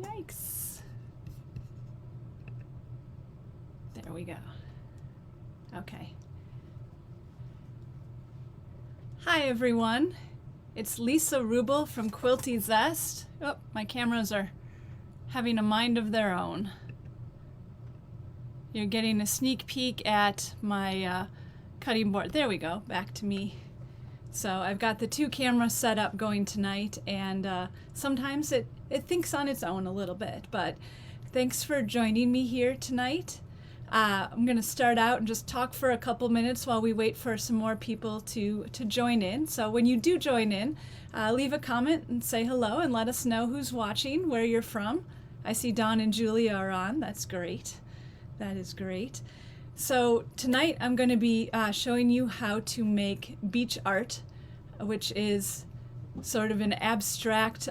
Yikes. There we go. Okay. Hi everyone. It's Lisa Ruble from Quilted Zest. Oh, my cameras are having a mind of their own. You're getting a sneak peek at my cutting board. There we go, back to me. So I've got the two cameras set up going tonight, and sometimes it thinks on its own a little bit, but thanks for joining me here tonight. I'm going to start out and just talk for a couple minutes while we wait for some more people to join in. So when you do join in, leave a comment and say hello and let us know who's watching, where you're from. I see Dawn and Julia are on. That's great. That is great. So tonight I'm going to be showing you how to make beach art, which is sort of an abstract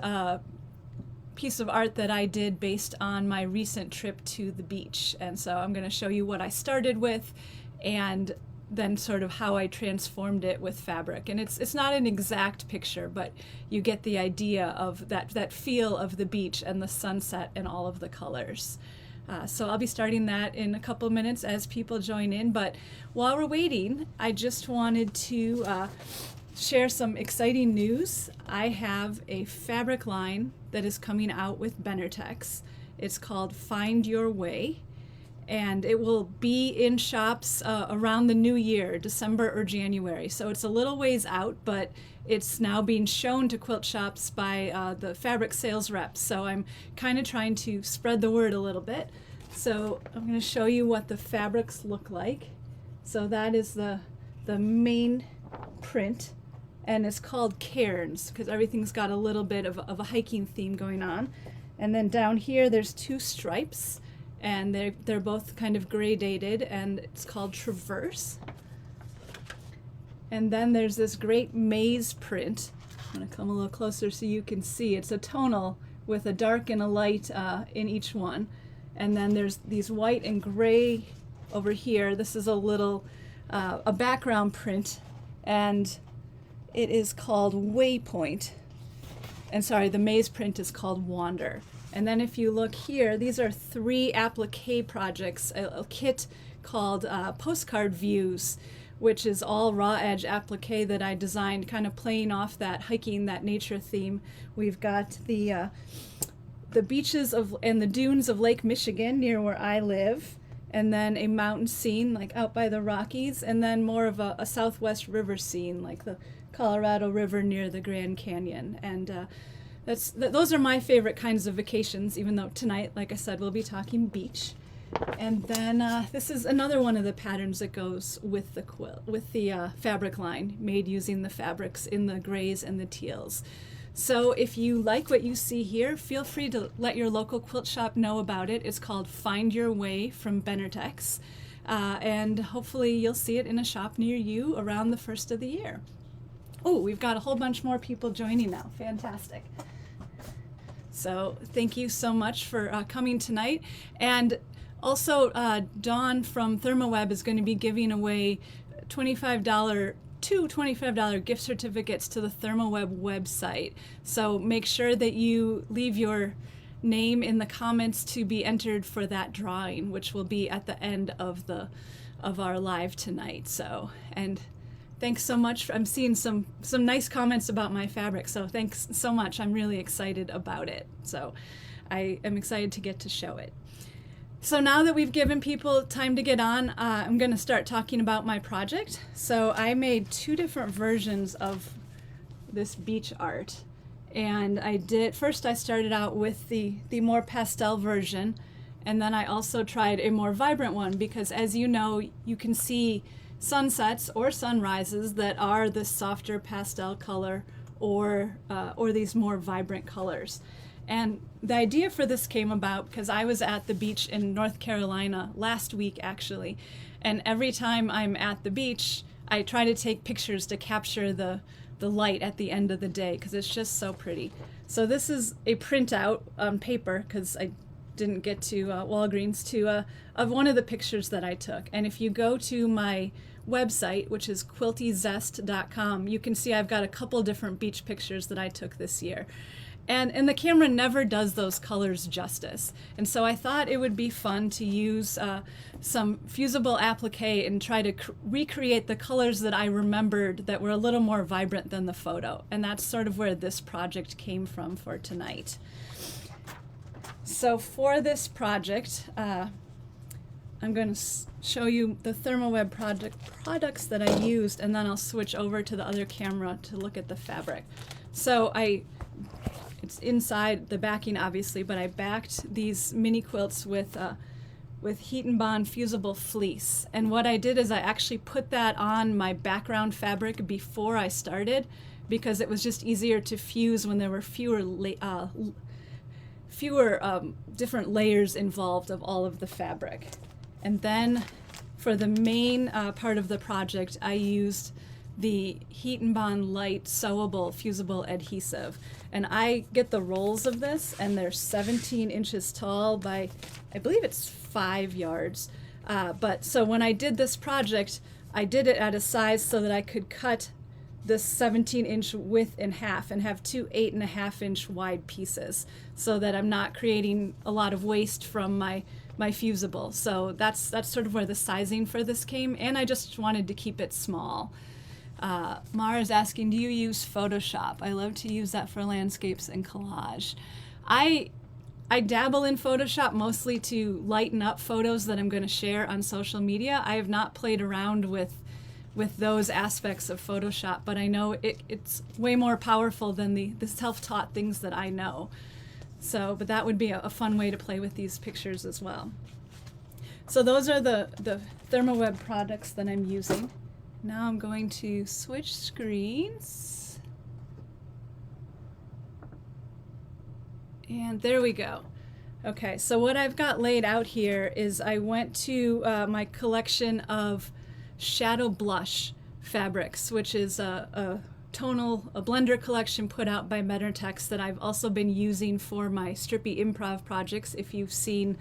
piece of art that I did based on my recent trip to the beach. And so I'm going to show you what I started with and then sort of how I transformed it with fabric. And it's not an exact picture, but you get the idea of that feel of the beach and the sunset and all of the colors. So I'll be starting that in a couple minutes as people join in. But while we're waiting, I just wanted to share some exciting news. I have a fabric line that is coming out with Benertex. It's called Find Your Way, and it will be in shops around the new year, December or January. So it's a little ways out, but it's now being shown to quilt shops by the fabric sales reps. So I'm kind of trying to spread the word a little bit. So I'm going to show you what the fabrics look like. So that is the main print, and it's called Cairns because everything's got a little bit of a hiking theme going on. And then down here there's two stripes, and they're both kind of gradated, and it's called Traverse. And then there's this great maze print. I'm going to come a little closer so you can see. It's a tonal with a dark and a light in each one. And then there's these white and gray over here. This is a little a background print, and it is called Waypoint. And sorry, the maze print is called Wander. And then if you look here, these are 3 applique projects, a kit called Postcard Views, which is all raw edge applique that I designed, kind of playing off that hiking, that nature theme. We've got the beaches and the dunes of Lake Michigan near where I live, and then a mountain scene like out by the Rockies, and then more of a Southwest river scene like the Colorado River near the Grand Canyon. And those are my favorite kinds of vacations, even though tonight, like I said, we'll be talking beach. And then this is another one of the patterns that goes with the quilt, with the fabric line, made using the fabrics in the grays and the teals. So if you like what you see here, feel free to let your local quilt shop know about it. It's called Find Your Way from Benertex. And hopefully you'll see it in a shop near you around the first of the year. Oh, we've got a whole bunch more people joining now. Fantastic. So thank you so much for coming tonight. And also, Dawn from ThermoWeb is going to be giving away two $25 gift certificates to the ThermoWeb website. So make sure that you leave your name in the comments to be entered for that drawing, which will be at the end of our live tonight. So, and thanks so much. I'm seeing some nice comments about my fabric, so thanks so much. I'm really excited about it. So I am excited to get to show it. So now that we've given people time to get on, I'm going to start talking about my project. So I made 2 different versions of this beach art. And first I started out with the more pastel version, and then I also tried a more vibrant one because, as you know, you can see sunsets or sunrises that are this softer pastel color or these more vibrant colors. And the idea for this came about because I was at the beach in North Carolina last week, actually. And every time I'm at the beach, I try to take pictures to capture the light at the end of the day because it's just so pretty. So this is a printout on paper because I didn't get to Walgreens of one of the pictures that I took. And if you go to my website, which is quiltyzest.com, you can see I've got a couple different beach pictures that I took this year. And the camera never does those colors justice. And so I thought it would be fun to use some fusible applique and try to recreate the colors that I remembered that were a little more vibrant than the photo. And that's sort of where this project came from for tonight. So for this project, I'm going to show you the ThermoWeb products that I used, and then I'll switch over to the other camera to look at the fabric. So it's inside the backing, obviously, but I backed these mini quilts with HeatnBond fusible fleece. And what I did is I actually put that on my background fabric before I started, because it was just easier to fuse when there were fewer different layers involved of all of the fabric. And then for the main part of the project, I used the HeatnBond Lite sewable fusible adhesive. And I get the rolls of this, and they're 17 inches tall by, I believe it's 5 yards. But so when I did this project, I did it at a size so that I could cut this 17-inch width in half and have two 8.5-inch wide pieces, so that I'm not creating a lot of waste from my fusible. So that's sort of where the sizing for this came, and I just wanted to keep it small. Mara is asking, do you use Photoshop? I love to use that for landscapes and collage. I dabble in Photoshop mostly to lighten up photos that I'm going to share on social media. I have not played around with those aspects of Photoshop, but I know it's way more powerful than the self-taught things that I know. So, but that would be a fun way to play with these pictures as well. So those are the ThermoWeb products that I'm using. Now I'm going to switch screens. And there we go. Okay, so what I've got laid out here is I went to my collection of shadow blush fabrics, which is a blender collection put out by Mettertex that I've also been using for my Strippy improv projects, if you've seen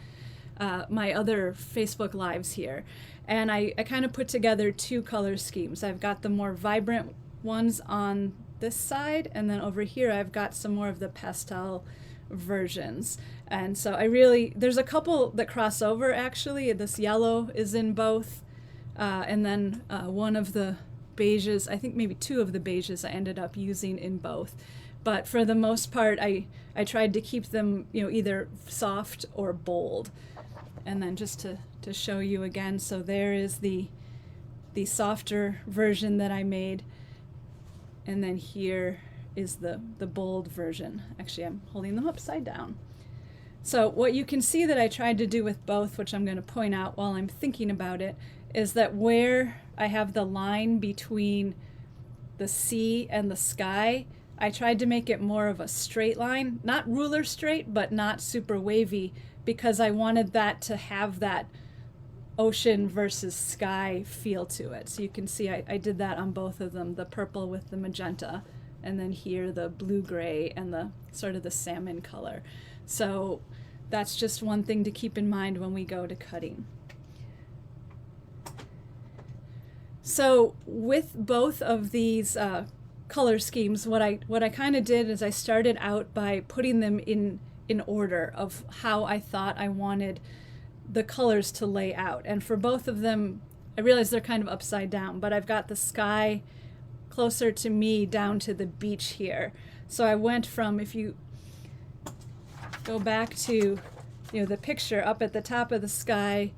my other Facebook lives here. And I kind of put together two color schemes. I've got the more vibrant ones on this side, and then over here I've got some more of the pastel versions. And so there's a couple that cross over actually. This yellow is in both, and then one of the beiges, I think maybe two of the beiges I ended up using in both. But for the most part, I tried to keep them, either soft or bold. And then just to show you again, so there is the softer version that I made, and then here is the bold version. Actually, I'm holding them upside down. So what you can see that I tried to do with both, which I'm going to point out while I'm thinking about it, is that where I have the line between the sea and the sky, I tried to make it more of a straight line, not ruler straight, but not super wavy, because I wanted that to have that ocean versus sky feel to it. So you can see I did that on both of them, the purple with the magenta, and then here the blue-gray and the sort of the salmon color. So that's just one thing to keep in mind when we go to cutting. So with both of these color schemes, what I kind of did is I started out by putting them in order of how I thought I wanted the colors to lay out. And for both of them, I realize they're kind of upside down, but I've got the sky closer to me down to the beach here. So I went from, if you go back to the picture up at the top of the sky,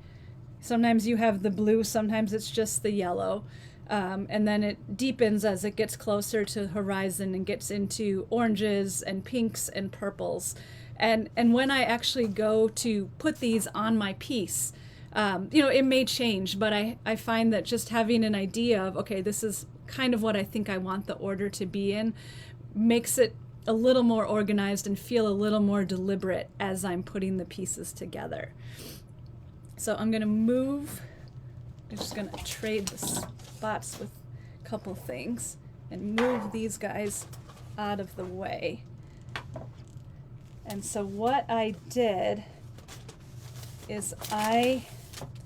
sometimes you have the blue, sometimes it's just the yellow. And then it deepens as it gets closer to the horizon and gets into oranges and pinks and purples. And when I actually go to put these on my piece, it may change, but I find that just having an idea of, okay, this is kind of what I think I want the order to be in, makes it a little more organized and feel a little more deliberate as I'm putting the pieces together. So I'm going to move, I'm just going to trade the spots with a couple things and move these guys out of the way. And so what I did is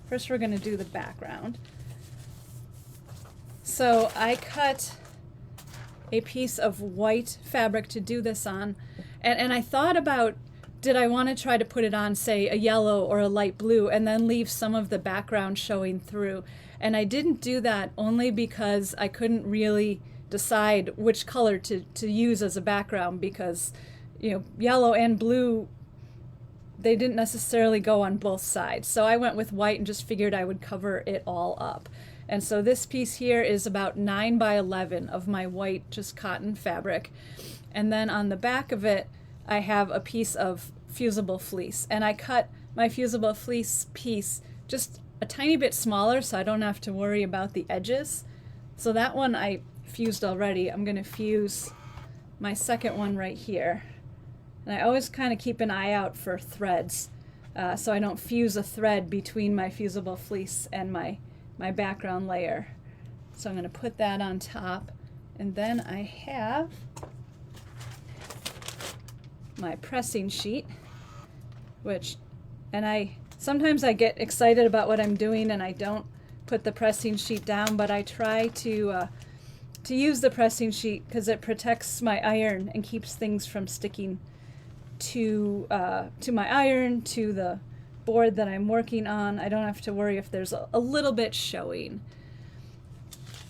first we're going to do the background. So I cut a piece of white fabric to do this on, and I thought about, did I want to try to put it on, say, a yellow or a light blue and then leave some of the background showing through. And I didn't do that only because I couldn't really decide which color to use as a background, because, you know, yellow and blue, they didn't necessarily go on both sides. So I went with white and just figured I would cover it all up. And so this piece here is about 9 by 11 of my white just cotton fabric. And then on the back of it, I have a piece of fusible fleece. And I cut my fusible fleece piece just a tiny bit smaller so I don't have to worry about the edges. So that one I fused already. I'm going to fuse my second one right here. And I always kind of keep an eye out for threads, so I don't fuse a thread between my fusible fleece and my background layer. So I'm going to put that on top, and then I have my pressing sheet, sometimes I get excited about what I'm doing and I don't put the pressing sheet down, but I try to use the pressing sheet because it protects my iron and keeps things from sticking to my iron, to the board that I'm working on. I don't have to worry if there's a little bit showing.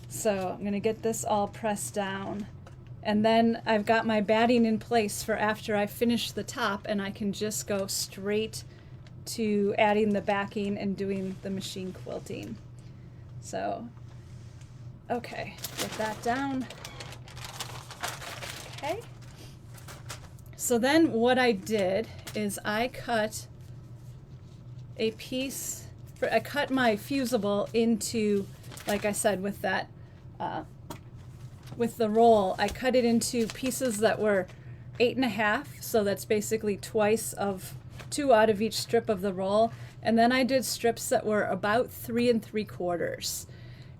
So I'm going to get this all pressed down, and then I've got my batting in place for after I finish the top, and I can just go straight to adding the backing and doing the machine quilting. So okay, get that down. Okay. So then what I did is I cut a piece, I cut my fusible into, like I said, with that, with the roll, I cut it into pieces that were 8.5, so that's basically twice of 2 out of each strip of the roll. And then I did strips that were about 3 3/4.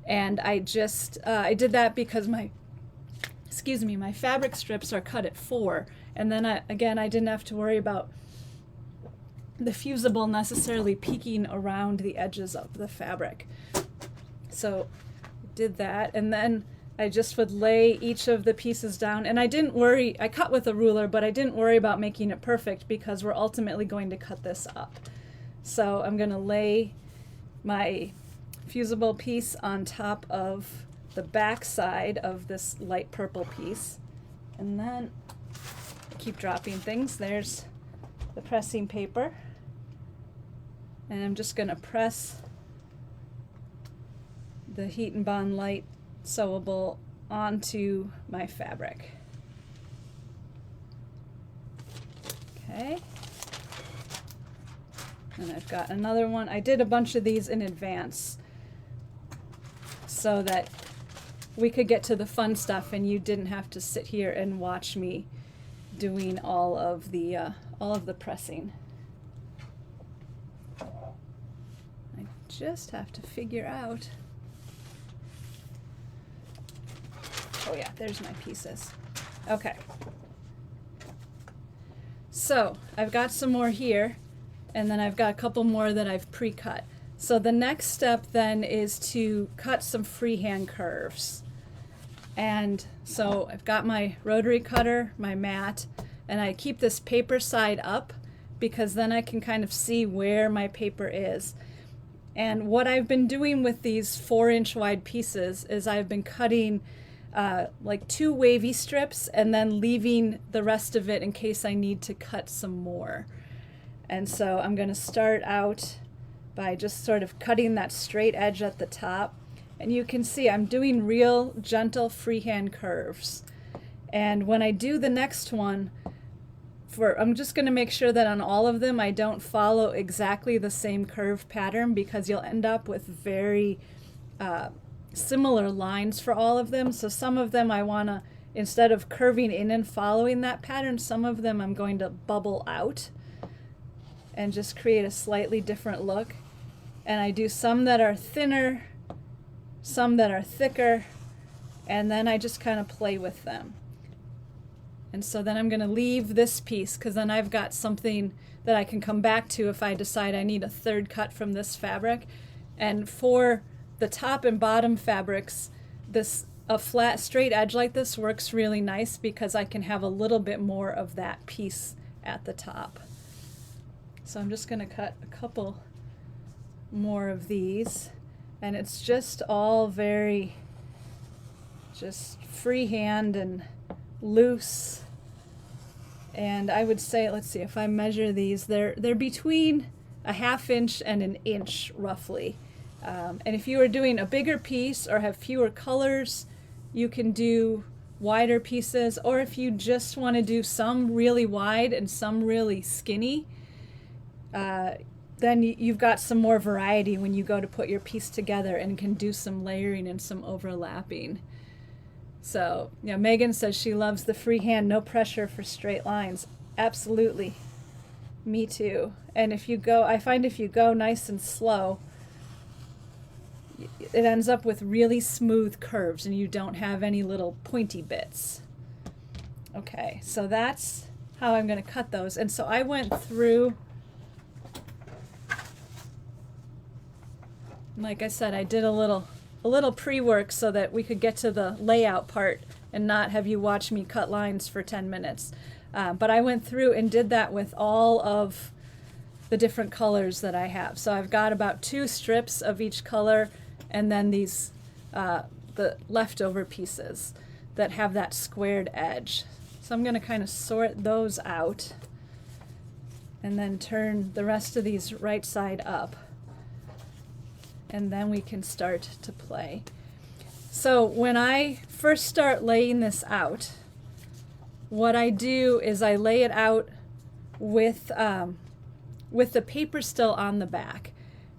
And I just, I did that because my fabric strips are cut at 4. And then I didn't have to worry about the fusible necessarily peeking around the edges of the fabric. So I did that, and then I just would lay each of the pieces down. And I didn't worry, I cut with a ruler, but I didn't worry about making it perfect because we're ultimately going to cut this up. So I'm going to lay my fusible piece on top of the back side of this light purple piece, and then keep dropping things. There's the pressing paper, and I'm just going to press the HeatnBond Lite sewable onto my fabric. Okay, and I've got another one. I did a bunch of these in advance so that we could get to the fun stuff and you didn't have to sit here and watch me doing all of the pressing. I just have to figure out. Oh yeah, there's my pieces. Okay. So I've got some more here, and then I've got a couple more that I've pre-cut. So the next step then is to cut some freehand curves. And so I've got my rotary cutter, my mat, and I keep this paper side up because then I can kind of see where my paper is. And what I've been doing with these 4-inch wide pieces is I've been cutting like 2 wavy strips and then leaving the rest of it in case I need to cut some more. And so I'm going to start out by just sort of cutting that straight edge at the top. And you can see I'm doing real gentle freehand curves. And when I do the next one, I'm just going to make sure that on all of them I don't follow exactly the same curve pattern, because you'll end up with very similar lines for all of them. So some of them I want to, instead of curving in and following that pattern, some of them I'm going to bubble out and just create a slightly different look. And I do some that are thinner, some that are thicker, and then I just kind of play with them. And so then I'm going to leave this piece because then I've got something that I can come back to if I decide I need a third cut from this fabric. And for the top and bottom fabrics, a flat straight edge like this works really nice because I can have a little bit more of that piece at the top. So I'm just going to cut a couple more of these, and it's just all very just freehand and loose. And I would say, let's see, if I measure these, they're between a 1/2 inch and an inch roughly. And if you are doing a bigger piece or have fewer colors, you can do wider pieces, or if you just want to do some really wide and some really skinny, then you've got some more variety when you go to put your piece together and can do some layering and some overlapping. So, yeah, Megan says she loves the freehand, no pressure for straight lines. Absolutely. Me too. And I find if you go nice and slow, it ends up with really smooth curves and you don't have any little pointy bits. Okay, so that's how I'm going to cut those. And so I went through, like I said, I did a little pre-work so that we could get to the layout part and not have you watch me cut lines for 10 minutes. But I went through and did that with all of the different colors that I have. So I've got about 2 strips of each color, and then these, the leftover pieces that have that squared edge. So I'm going to kind of sort those out and then turn the rest of these right side up. And then we can start to play. So when I first start laying this out, what I do is I lay it out with the paper still on the back,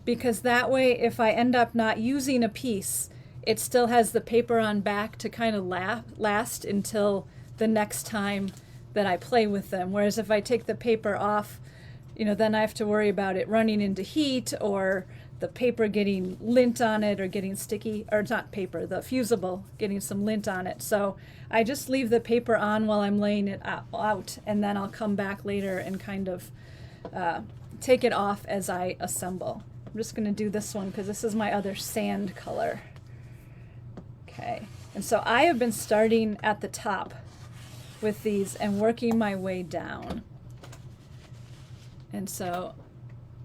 because that way if I end up not using a piece, it still has the paper on back to kind of last until the next time that I play with them. Whereas if I take the paper off, then I have to worry about it running into heat or the paper getting lint on it or getting sticky, or not paper, the fusible getting some lint on it. So I just leave the paper on while I'm laying it out, and then I'll come back later and kind of take it off as I assemble. I'm just going to do this one because this is my other sand color. Okay, and so I have been starting at the top with these and working my way down. And so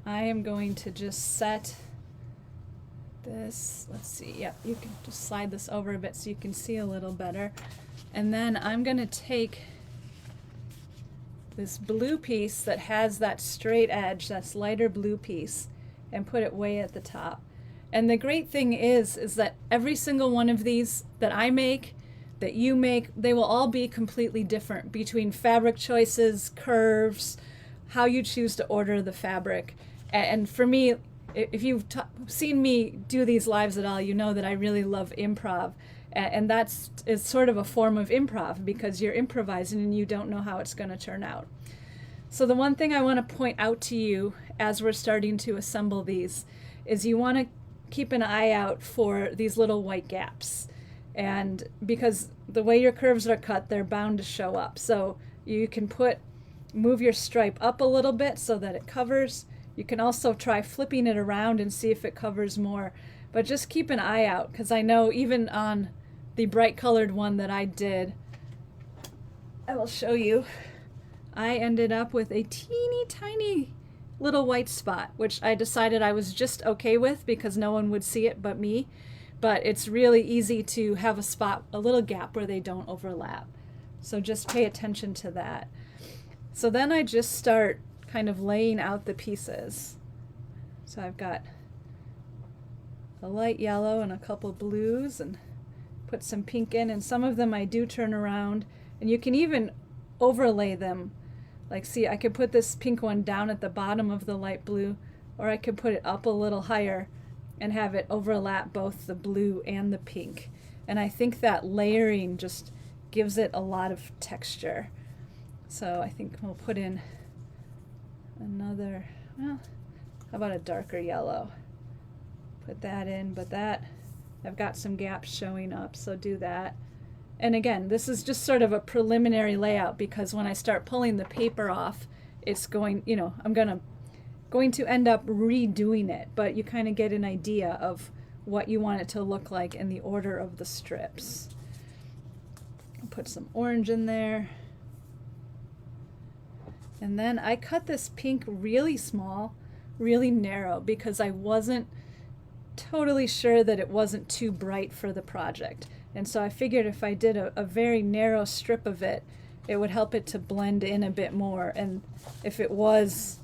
I am going to just set this, let's see, yep, you can just slide this over a bit so you can see a little better. And then I'm going to take this blue piece that has that straight edge, that's lighter blue piece, and put it way at the top. And the great thing is that every single one of these that I make, that you make, they will all be completely different between fabric choices, curves, how you choose to order the fabric. And for me, if you've seen me do these lives at all, you know that I really love improv. And it's sort of a form of improv because you're improvising and you don't know how it's going to turn out. So the one thing I want to point out to you as we're starting to assemble these is you want to keep an eye out for these little white gaps. And because the way your curves are cut, they're bound to show up. So you can move your stripe up a little bit so that it covers. You can also try flipping it around and see if it covers more. But just keep an eye out, because I know even on the bright colored one that I did, I will show you, I ended up with a teeny tiny little white spot, which I decided I was just okay with because no one would see it but me. But it's really easy to have a spot, a little gap where they don't overlap. So just pay attention to that. So then I just start kind of laying out the pieces. So I've got a light yellow and a couple blues, and put some pink in, and some of them I do turn around, and you can even overlay them. Like, see, I could put this pink one down at the bottom of the light blue, or I could put it up a little higher and have it overlap both the blue and the pink. And I think that layering just gives it a lot of texture. So I think we'll put in another, well, how about a darker yellow? Put that in, but that, I've got some gaps showing up, so do that. And again, this is just sort of a preliminary layout, because when I start pulling the paper off, it's going, I'm going to end up redoing it, but you kind of get an idea of what you want it to look like in the order of the strips. Put some orange in there. And then I cut this pink really small, really narrow, because I wasn't totally sure that it wasn't too bright for the project. And so I figured if I did a very narrow strip of it, it would help it to blend in a bit more. And if it was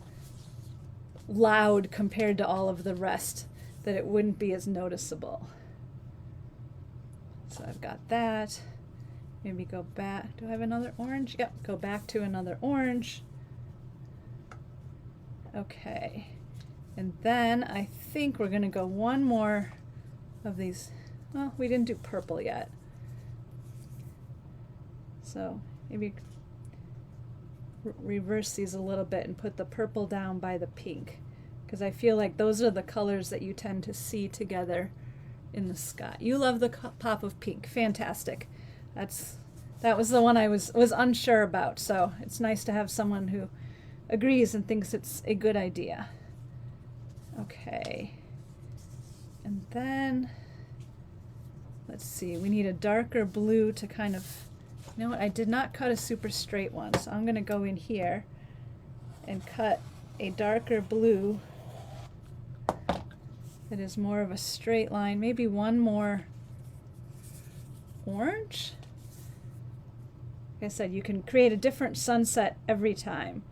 loud compared to all of the rest, that it wouldn't be as noticeable. So I've got that. Maybe go back. Do I have another orange? Yep, go back to another orange. Okay. And then I think we're going to go one more of these. Well, we didn't do purple yet. So maybe reverse these a little bit and put the purple down by the pink, because I feel like those are the colors that you tend to see together in the sky. You love the pop of pink. Fantastic. That was the one I was unsure about, so it's nice to have someone who agrees and thinks it's a good idea. Okay. And then, let's see, we need a darker blue to kind of, you know what, I did not cut a super straight one, so I'm going to go in here and cut a darker blue that is more of a straight line, maybe one more orange. Like I said, you can create a different sunset every time.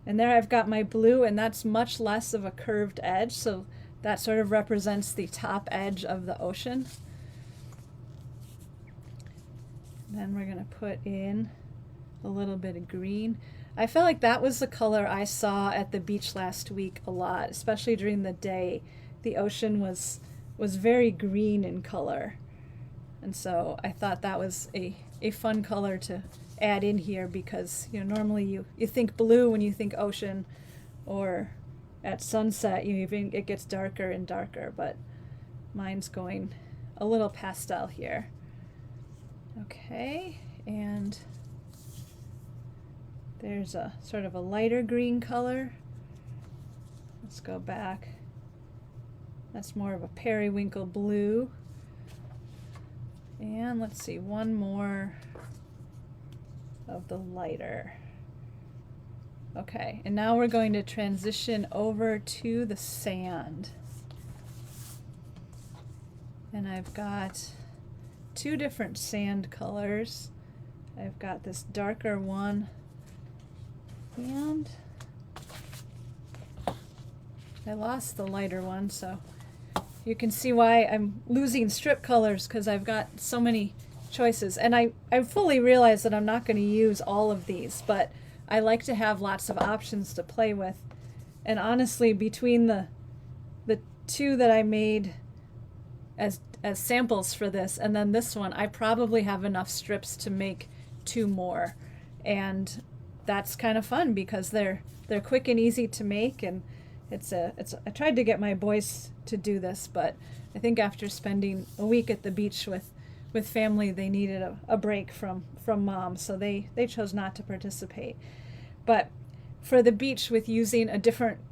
And there I've got my blue, and that's much less of a curved edge, so that sort of represents the top edge of the ocean. Then we're going to put in a little bit of green. I felt like that was the color I saw at the beach last week a lot, especially during the day. The ocean was very green in color. And so I thought that was a fun color to add in here, because normally you think blue when you think ocean, or at sunset it gets darker and darker, but mine's going a little pastel here. Okay, and there's a sort of a lighter green color. Let's go back. That's more of a periwinkle blue. And let's see, one more of the lighter. Okay, and now we're going to transition over to the sand. And I've got two different sand colors. I've got this darker one, and I lost the lighter one, so you can see why I'm losing strip colors, because I've got so many choices. And I fully realize that I'm not going to use all of these, but I like to have lots of options to play with. And honestly, between the two that I made as samples for this and then this one, I probably have enough strips to make two more. And that's kind of fun, because they're quick and easy to make, and I tried to get my boys to do this, but I think after spending a week at the beach with family, they needed a break from mom, so they chose not to participate. But for the beach, with using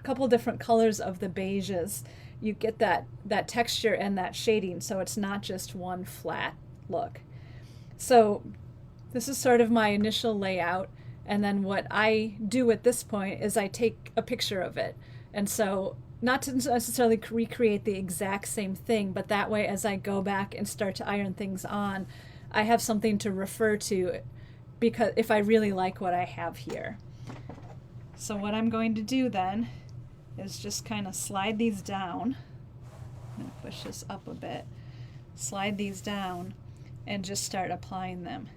couple different colors of the beiges, you get that texture and that shading, so it's not just one flat look. So this is sort of my initial layout, and then what I do at this point is I take a picture of it. And so, not to necessarily recreate the exact same thing, but that way, as I go back and start to iron things on, I have something to refer to, because if I really like what I have here. So what I'm going to do then is just kind of slide these down. I'm going to push this up a bit. Slide these down and just start applying them.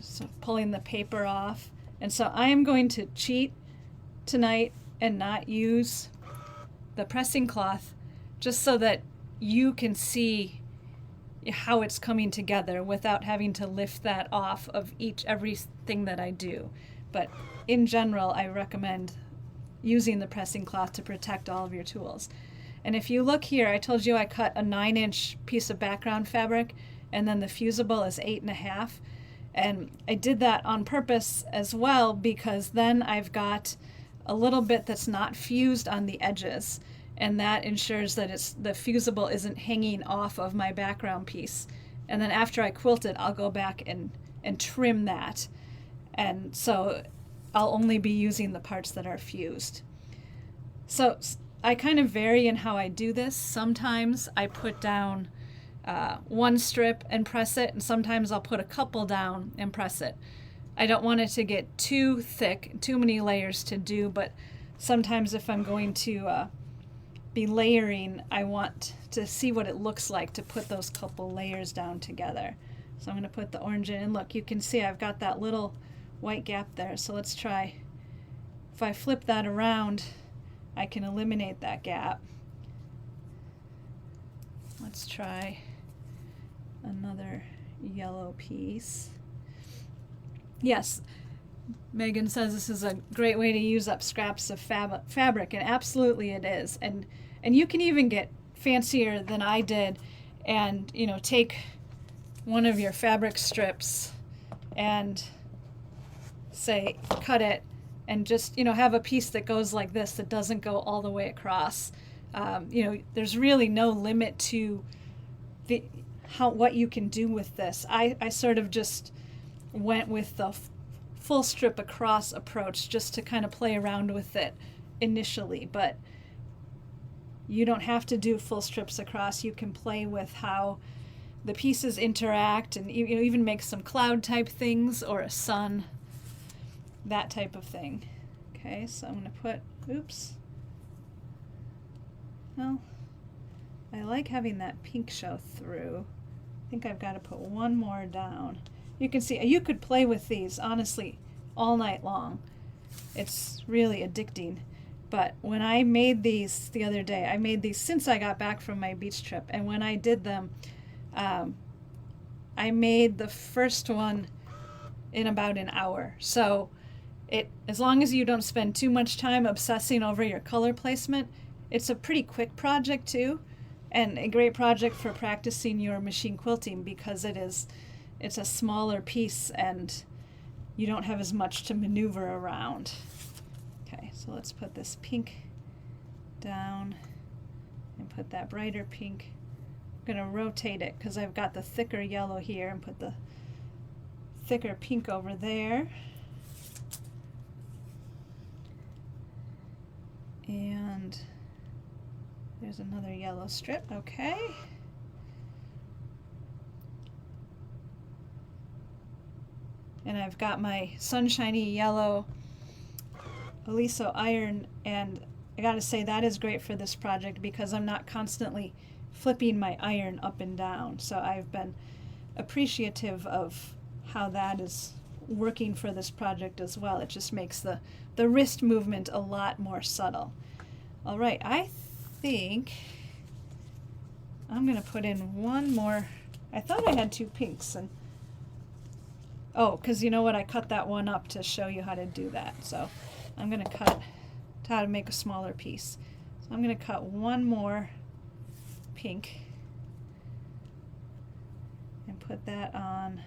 So pulling the paper off. And so I am going to cheat tonight and not use the pressing cloth, just so that you can see how it's coming together without having to lift that off of everything that I do. But in general, I recommend using the pressing cloth to protect all of your tools. And if you look here, I told you I cut a 9-inch piece of background fabric, and then the fusible is 8.5. And I did that on purpose as well, because then I've got a little bit that's not fused on the edges. and that ensures that the fusible isn't hanging off of my background piece. And then after I quilt it, I'll go back and trim that. And so I'll only be using the parts that are fused. So I kind of vary in how I do this. Sometimes I put down one strip and press it, and sometimes I'll put a couple down and press it. I don't want it to get too thick, too many layers to do, but sometimes if I'm going to be layering, I want to see what it looks like to put those couple layers down together. So I'm going to put the orange in, and look, you can see I've got that little white gap there. So let's try, if I flip that around, I can eliminate that gap. Let's try another yellow piece. Yes, Megan says this is a great way to use up scraps of fabric, and absolutely it is. And you can even get fancier than I did, and take one of your fabric strips and say cut it, and just have a piece that goes like this, that doesn't go all the way across. There's really no limit to what you can do with this. I sort of just went with the full strip across approach just to kind of play around with it initially, but you don't have to do full strips across. You can play with how the pieces interact, and even make some cloud type things or a sun, that type of thing. Okay, so I'm going to put, oops, well, I like having that pink show through. I think I've got to put one more down. You can see, you could play with these, honestly, all night long. It's really addicting. But when I made these the other day, I made these since I got back from my beach trip. And when I did them, I made the first one in about an hour. So as long as you don't spend too much time obsessing over your color placement, it's a pretty quick project too. And a great project for practicing your machine quilting, because it's a smaller piece and you don't have as much to maneuver around. Okay, so let's put this pink down and put that brighter pink. I'm going to rotate it because I've got the thicker yellow here, and put the thicker pink over there. And there's another yellow strip. Okay. And I've got my sunshiny yellow Aliso iron, and I gotta say that is great for this project because I'm not constantly flipping my iron up and down. So I've been appreciative of how that is working for this project as well. It just makes the wrist movement a lot more subtle. All right, I think I'm gonna put in one more. I thought I had two pinks, and oh, because you know what, I cut that one up to show you how to do that. So I'm going to cut how to make a smaller piece. So I'm going to cut one more pink and put that on,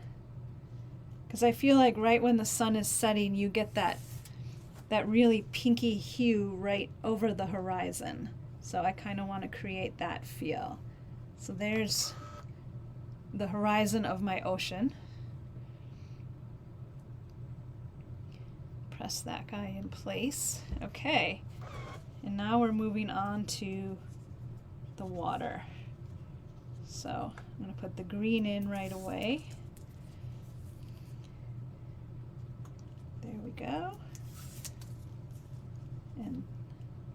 because I feel like right when the sun is setting, you get that really pinky hue right over the horizon. So I kind of want to create that feel. So there's the horizon of my ocean. Press that guy in place. Okay, and now we're moving on to the water. So I'm going to put the green in right away. There we go. And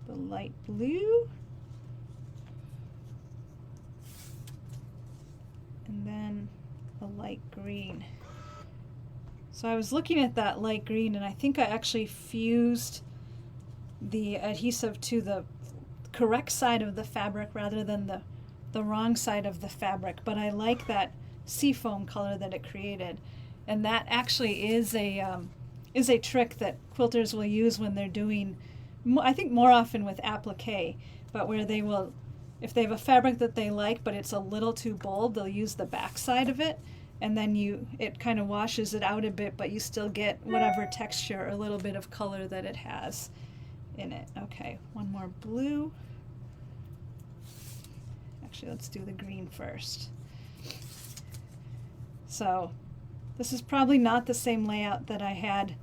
the light blue. And then a light green. So I was looking at that light green, and I think I actually fused the adhesive to the correct side of the fabric rather than the wrong side of the fabric. But I like that seafoam color that it created, and that actually is a trick that quilters will use when they're doing, I think more often with applique, but where they will, if they have a fabric that they like but it's a little too bold, they'll use the back side of it. And then it kind of washes it out a bit, but you still get whatever texture or a little bit of color that it has in it. Okay, one more blue. Actually, let's do the green first. So this is probably not the same layout that I had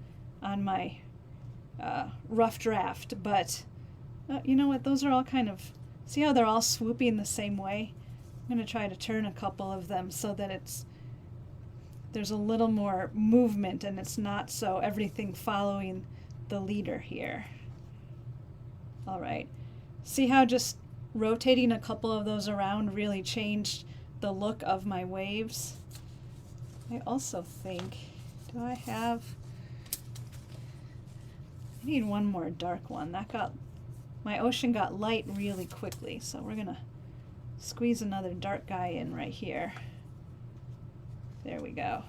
on my rough draft, but you know what, those are all kind of, see how they're all swooping the same way? I'm going to try to turn a couple of them so that there's a little more movement and it's not so everything following the leader here. All right, see how just rotating a couple of those around really changed the look of my waves? I also think, I need one more dark one. My ocean got light really quickly, so we're gonna squeeze another dark guy in right here. There we go.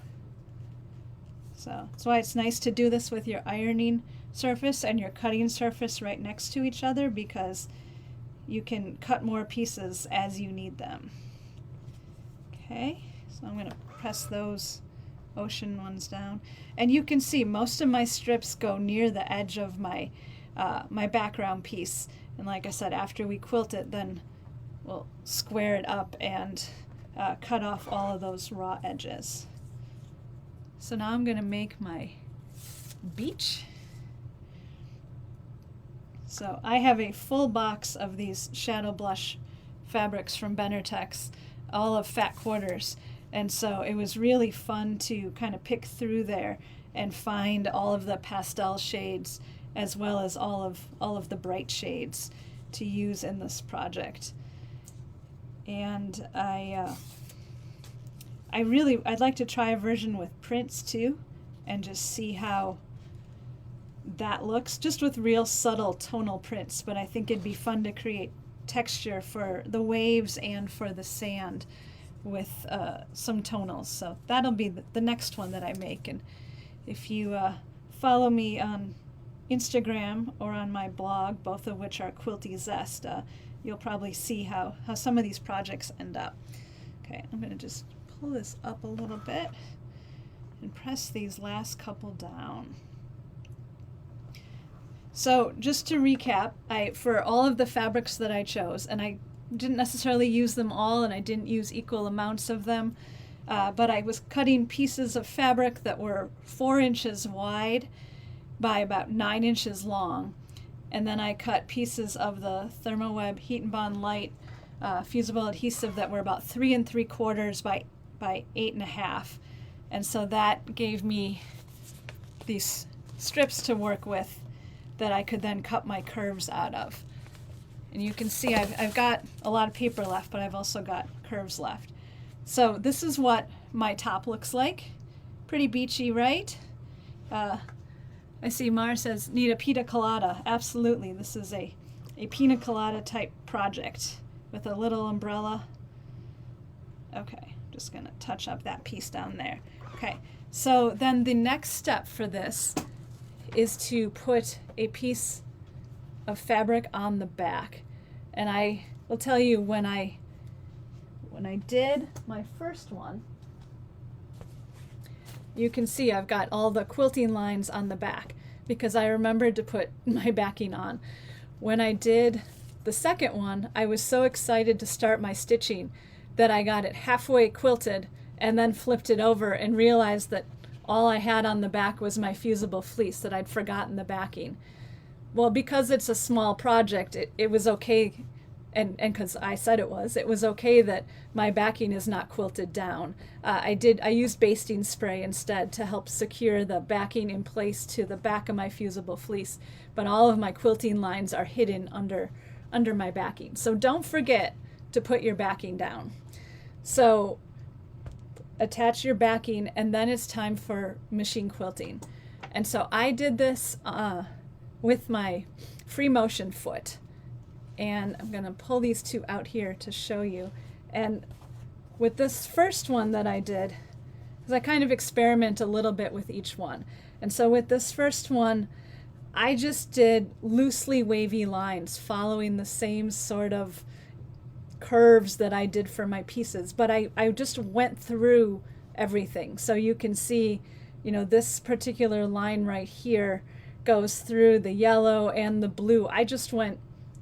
So that's why it's nice to do this with your ironing surface and your cutting surface right next to each other, because you can cut more pieces as you need them. Okay, so I'm gonna press those ocean ones down, and you can see most of my strips go near the edge of my my background piece, and like I said, after we quilt it, then we'll square it up and cut off all of those raw edges. So now I'm going to make my beach. So I have a full box of these shadow blush fabrics from Benertex, all of fat quarters, and so it was really fun to kind of pick through there and find all of the pastel shades as well as all of the bright shades to use in this project. And I'd like to try a version with prints too, and just see how that looks, just with real subtle tonal prints. But I think it'd be fun to create texture for the waves and for the sand with some tonals. So that'll be the next one that I make. And if you follow me on Instagram or on my blog, both of which are Quilty Zest, you'll probably see how some of these projects end up. Okay, I'm going to just pull this up a little bit and press these last couple down. So just to recap, for all of the fabrics that I chose, and I didn't necessarily use them all, and I didn't use equal amounts of them, but I was cutting pieces of fabric that were 4 inches wide by about 9 inches long. And then I cut pieces of the ThermoWeb HeatnBond Lite fusible adhesive that were about 3 3/4 by 8 1/2. And so that gave me these strips to work with that I could then cut my curves out of. And you can see I've got a lot of paper left, but I've also got curves left. So this is what my top looks like. Pretty beachy, right? I see Mar says, need a pina colada. Absolutely, this is a pina colada type project with a little umbrella. Okay, just gonna touch up that piece down there. Okay, so then the next step for this is to put a piece of fabric on the back. And I will tell you, when I did my first one, you can see I've got all the quilting lines on the back because I remembered to put my backing on. When I did the second one, I was so excited to start my stitching that I got it halfway quilted and then flipped it over and realized that all I had on the back was my fusible fleece, that I'd forgotten the backing. Well, because it's a small project, it was okay, and because I said it was okay that my backing is not quilted down. I used basting spray instead to help secure the backing in place to the back of my fusible fleece, but all of my quilting lines are hidden under my backing. So don't forget to put your backing down. So attach your backing, and then it's time for machine quilting. And so I did this with my free motion foot. And I'm going to pull these two out here to show you. And with this first one that I did, because I kind of experiment a little bit with each one. And so with this first one, I just did loosely wavy lines following the same sort of curves that I did for my pieces. But I just went through everything. So you can see, you know, this particular line right here goes through the yellow and the blue. I just went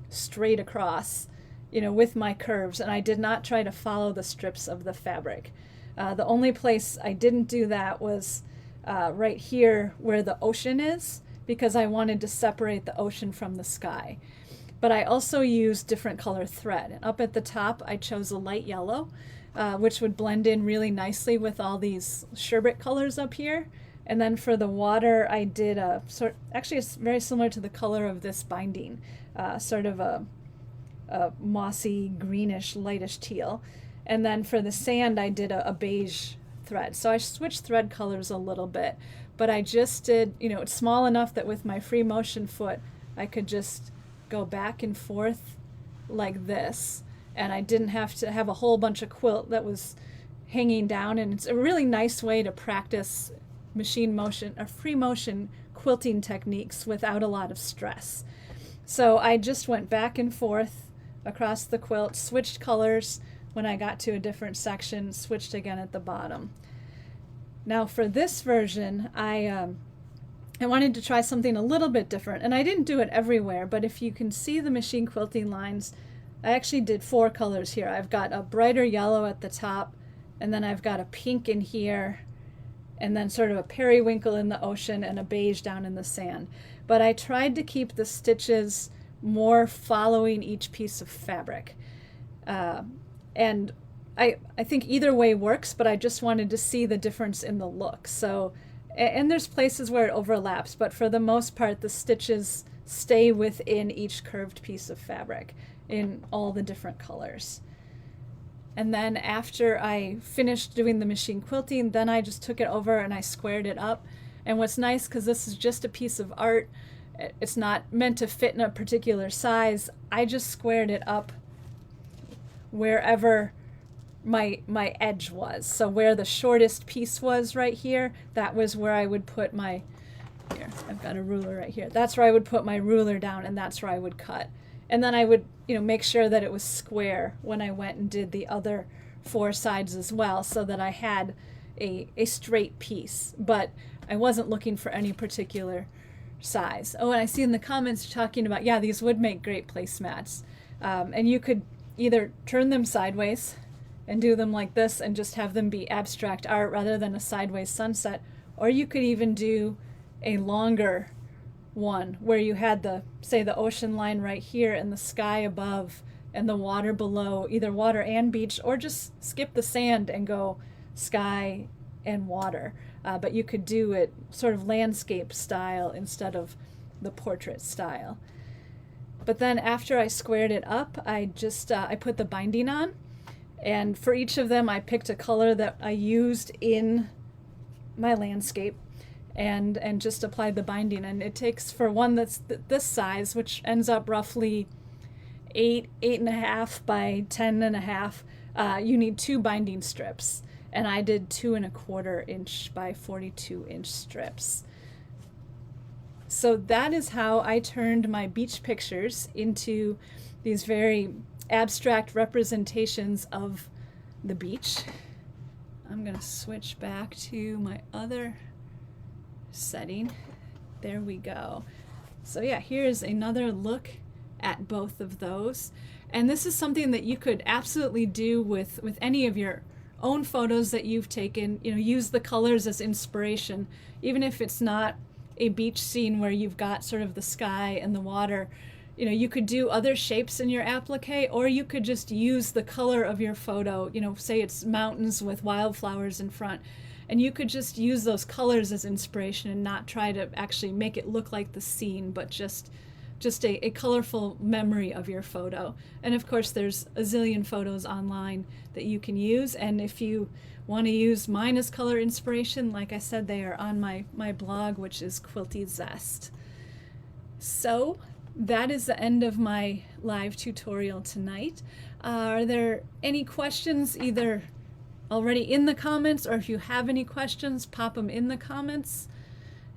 straight across with my curves, and I did not try to follow the strips of the fabric. The only place I didn't do that was right here where the ocean is, because I wanted to separate the ocean from the sky. But I also used different color thread. Up at the top, I chose a light yellow, which would blend in really nicely with all these sherbet colors up here. And then for the water, I did actually it's very similar to the color of this binding, sort of a mossy, greenish, lightish teal. And then for the sand, I did a beige thread. So I switched thread colors a little bit, but I just did, it's small enough that with my free motion foot, I could just go back and forth like this. And I didn't have to have a whole bunch of quilt that was hanging down. And it's a really nice way to practice machine motion or free motion quilting techniques without a lot of stress. So I just went back and forth across the quilt, switched colors when I got to a different section, switched again at the bottom. Now for this version, I wanted to try something a little bit different, and I didn't do it everywhere, but if you can see the machine quilting lines, I actually did 4 colors here. I've got a brighter yellow at the top, and then I've got a pink in here, and then sort of a periwinkle in the ocean and a beige down in the sand. But I tried to keep the stitches more following each piece of fabric. And I think either way works, but I just wanted to see the difference in the look. So, and there's places where it overlaps, but for the most part, the stitches stay within each curved piece of fabric in all the different colors. And then after I finished doing the machine quilting, then I just took it over and I squared it up. And what's nice, because this is just a piece of art, it's not meant to fit in a particular size, I just squared it up wherever my edge was. So where the shortest piece was right here, that was where I would put my, here, I've got a ruler right here. That's where I would put my ruler down, and that's where I would cut. And then I would, make sure that it was square when I went and did the other 4 sides as well, so that I had a straight piece. But I wasn't looking for any particular size. Oh, and I see in the comments you're talking about, yeah, these would make great placemats. And you could either turn them sideways and do them like this and just have them be abstract art rather than a sideways sunset, or you could even do a longer one where you had say the ocean line right here and the sky above and the water below, either water and beach, or just skip the sand and go sky and water. But you could do it sort of landscape style instead of the portrait style. But then after I squared it up, I just I put the binding on, and for each of them I picked a color that I used in my landscape and just applied the binding. And it takes, for one that's this size, which ends up roughly 8.5 by 10.5, you need 2 binding strips, and I did 2.25 inch by 42 inch strips. So that is how I turned my beach pictures into these very abstract representations of the beach. I'm going to switch back to my other setting. There we go. So yeah, here's another look at both of those. And this is something that you could absolutely do with any of your own photos that you've taken. Use the colors as inspiration, even if it's not a beach scene where you've got sort of the sky and the water. You could do other shapes in your applique, or you could just use the color of your photo. Say it's mountains with wildflowers in front, and you could just use those colors as inspiration and not try to actually make it look like the scene, but just a colorful memory of your photo. And of course there's a zillion photos online that you can use, and if you want to use mine as color inspiration, like I said, they are on my blog, which is Quilty Zest. So that is the end of my live tutorial tonight. Are there any questions, either already in the comments, or if you have any questions, pop them in the comments.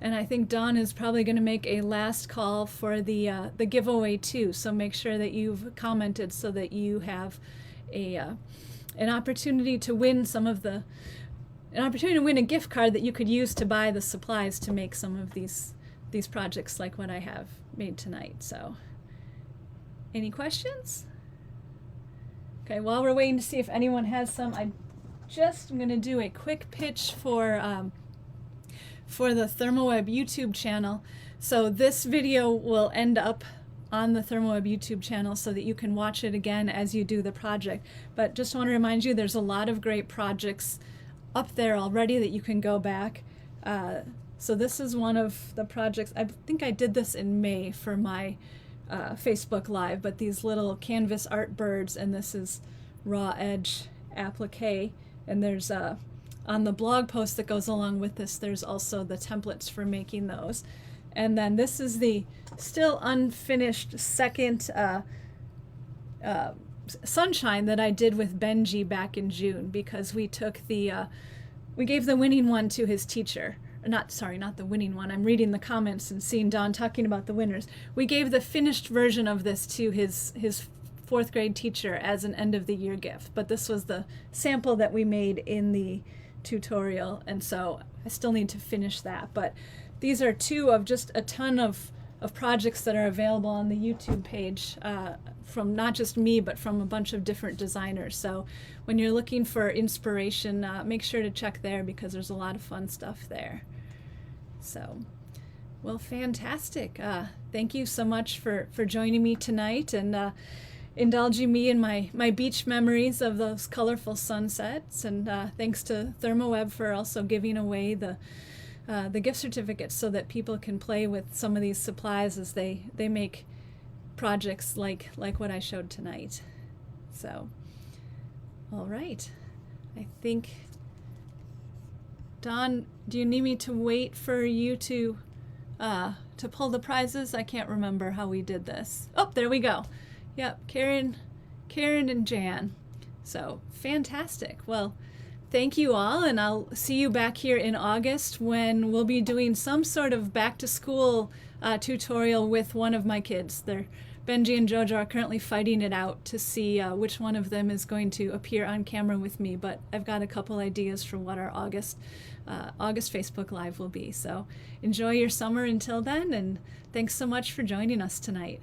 And I think Dawn is probably going to make a last call for the giveaway too. So make sure that you've commented so that you have an opportunity to win a gift card that you could use to buy the supplies to make some of these projects like what I have made tonight. So, any questions? Okay, while we're waiting to see if anyone has some, I'm going to do a quick pitch for the ThermoWeb YouTube channel. So this video will end up on the ThermoWeb YouTube channel so that you can watch it again as you do the project. But just want to remind you, there's a lot of great projects up there already that you can go back. So this is one of the projects. I think I did this in May for my Facebook Live, but these little canvas art birds, and this is raw edge applique, and there's on the blog post that goes along with this, there's also the templates for making those. And then this is the still unfinished second sunshine that I did with Benji back in June, because we took we gave the winning one to his teacher. Not the winning one. I'm reading the comments and seeing Don talking about the winners. We gave the finished version of this to his fourth grade teacher as an end of the year gift. But this was the sample that we made in the tutorial, and so I still need to finish that. But these are two of just a ton of projects that are available on the YouTube page from not just me, but from a bunch of different designers. So when you're looking for inspiration, make sure to check there, because there's a lot of fun stuff there. So, well, fantastic. Thank you so much for joining me tonight and indulging me in my beach memories of those colorful sunsets. And thanks to ThermoWeb for also giving away the gift certificates so that people can play with some of these supplies as they make projects like what I showed tonight. So, all right. I think, Don, do you need me to wait for you to pull the prizes? I can't remember how we did this. Oh, there we go. Yep, Karen and Jan. So, fantastic. Well, thank you all, and I'll see you back here in August when we'll be doing some sort of back-to-school tutorial with one of my kids. Benji and Jojo are currently fighting it out to see which one of them is going to appear on camera with me, but I've got a couple ideas for what our August Facebook Live will be. So enjoy your summer until then, and thanks so much for joining us tonight.